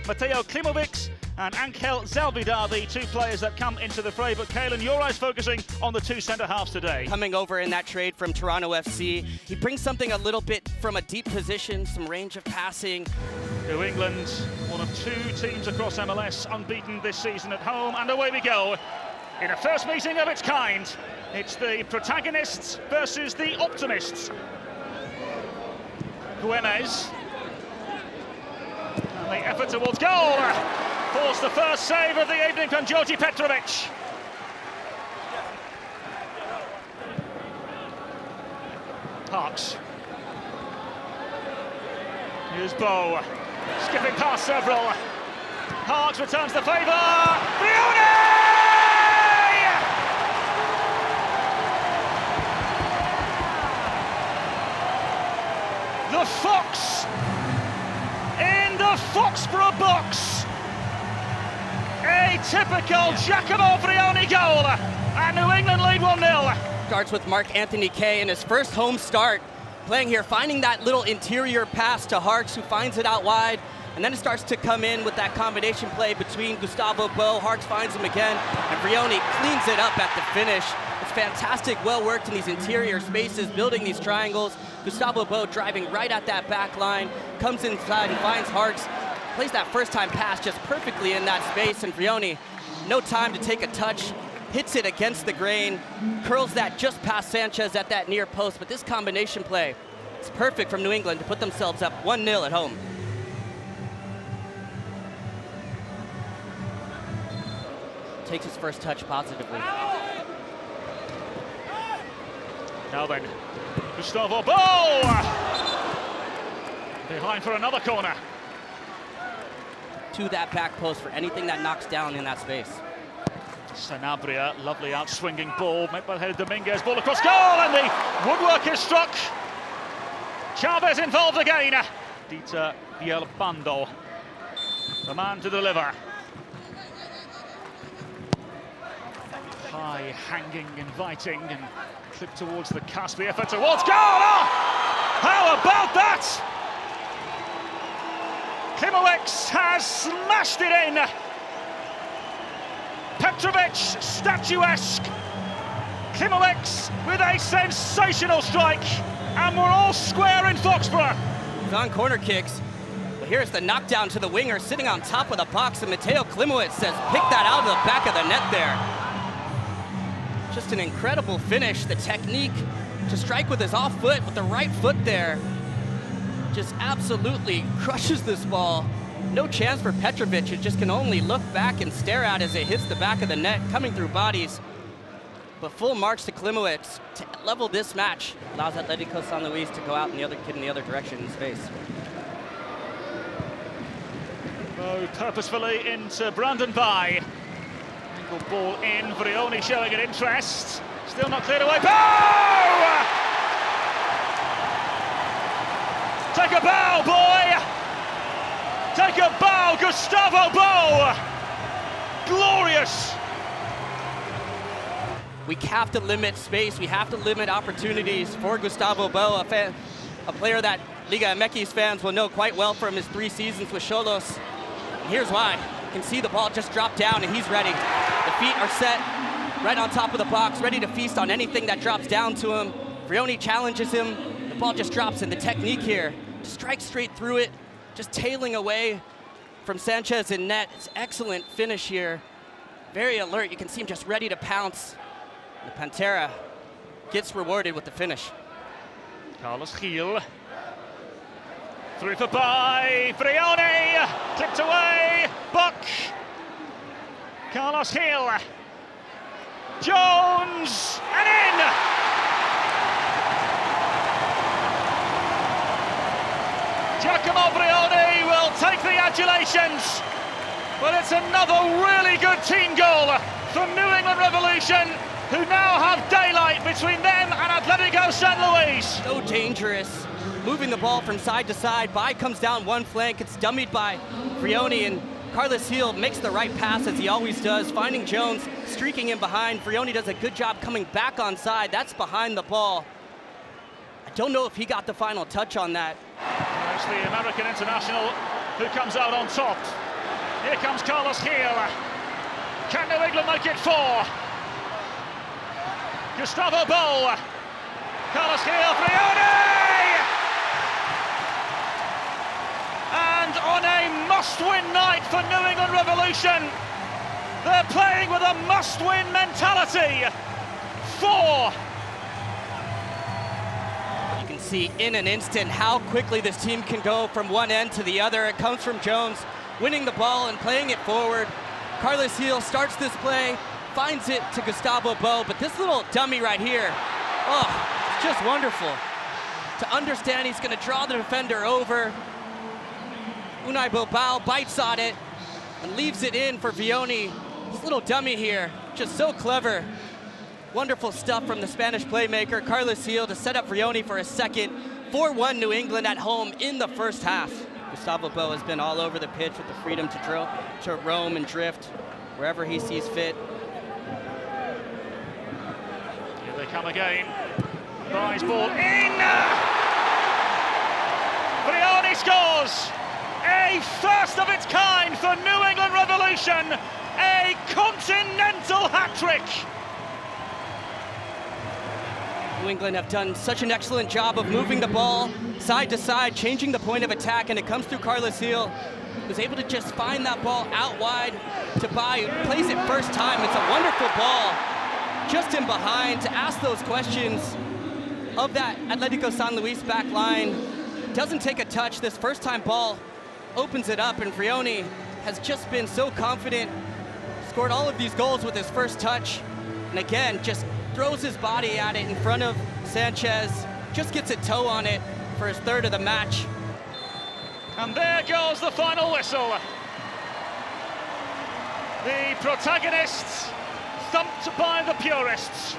Mateo Klimovic and Angel Zalvidar, the two players that come into the fray. But Kalen, your eyes focusing on the two centre-halves today. Coming over in that trade from Toronto FC, he brings something a little bit from a deep position, some range of passing. New England, one of two teams across MLS unbeaten this season at home, and away we go. In a first meeting of its kind, it's the protagonists versus the optimists. Güemes, and the effort towards goal forced the first save of the evening from Djordje Petrovic. Parks. Here's Bow, skipping past several. Parks returns the favour. Frioni! The Fox in the Foxborough box. A typical Giacomo Frioni goal, and New England lead 1-0. Starts with Mark Anthony Kaye in his first home start, playing here, finding that little interior pass to Harks, who finds it out wide, and then it starts to come in with that combination play between Gustavo Bow. Harks finds him again, and Frioni cleans it up at the finish. It's fantastic, well worked in these interior spaces, building these triangles. Gustavo Bow driving right at that back line, comes inside and finds Harks, plays that first time pass just perfectly in that space, and Frioni, no time to take a touch, hits it against the grain, curls that just past Sanchez at that near post. But this combination play is perfect from New England to put themselves up 1-0 at home. Takes his first touch positively. Now then, Gustavo Bow! Behind for another corner. To that back post for anything that knocks down in that space. Sanabria, lovely out-swinging ball, met by the head of Dominguez, ball across goal, and the woodwork is struck. Chavez involved again. Dieter Bielbando, the man to deliver. High, hanging, inviting, and clip towards the cusp, the effort towards goal! Oh! How about that? Klimovic has smashed it in. Petrovic, statuesque. Klimovic with a sensational strike, and we're all square in Foxborough. He's on corner kicks, but here's the knockdown to the winger sitting on top of the box, and Mateo Klimovic says, pick that out of the back of the net there. Just an incredible finish. The technique to strike with his off foot, with the right foot there, just absolutely crushes this ball. No chance for Petrovic. It just can only look back and stare at as it hits the back of the net, coming through bodies. But full marks to Klimovic to level this match. Allows Atlético San Luis to go out and the other kid in the other direction in space. Oh, purposefully into Brandon Bye. Angle ball in, Frioni showing an interest. Still not cleared away. Bow! Take a bow, boy! Take a bow, Gustavo Bow! Glorious! We have to limit space, we have to limit opportunities for Gustavo Bow, a player that Liga MX fans will know quite well from his 3 seasons with Xolos. And here's why. You can see the ball just drop down and he's ready. The feet are set right on top of the box, ready to feast on anything that drops down to him. Frioni challenges him, the ball just drops, and the technique here to strike straight through it, just tailing away from Sanchez in net. It's excellent finish here. Very alert, you can see him just ready to pounce. The Pantera gets rewarded with the finish. Carlos Gil. Through for Bye. Frioni. Clipped away. Buck. Carlos Gil. Jones. And in. Giacomo Frioni will take the adulations. But it's another really good team goal from New England Revolution, who now have daylight between them and Atlético San Luis. So dangerous, moving the ball from side to side. Bye comes down one flank, it's dummied by Frioni, and Carlos Gil makes the right pass as he always does, finding Jones, streaking in behind. Frioni does a good job coming back on side. That's behind the ball. I don't know if he got the final touch on that. It's the American international who comes out on top. Here comes Carlos Gil. Can New England make it 4? Gustavo Bou. Carlos Gil, Frioni! And on a must-win night for New England Revolution, they're playing with a must-win mentality. 4. You can see in an instant how quickly this team can go from one end to the other. It comes from Jones winning the ball and playing it forward. Carlos Gil starts this play, finds it to Gustavo Bou, but this little dummy right here, oh, it's just wonderful. To understand he's gonna draw the defender over. Unai Bilbao bites on it and leaves it in for Vioni. This little dummy here, just so clever. Wonderful stuff from the Spanish playmaker, Carlos Gil, to set up Vioni for a second. 4-1 New England at home in the first half. Gustavo Bou has been all over the pitch with the freedom to roam and drift wherever he sees fit. Here they come again. Buys ball in. Vioni scores. A first of its kind for New England Revolution. A continental hat-trick. New England have done such an excellent job of moving the ball side to side, changing the point of attack, and it comes through Carlos Gil, who's able to just find that ball out wide to Bai, who plays it first time. It's a wonderful ball, just in behind, to ask those questions of that Atlético San Luis back line. Doesn't take a touch. This first-time ball opens it up, and Frioni has just been so confident, scored all of these goals with his first touch, and again, just throws his body at it in front of Sanchez, just gets a toe on it for his third of the match. And there goes the final whistle. The protagonists thumped by the purists.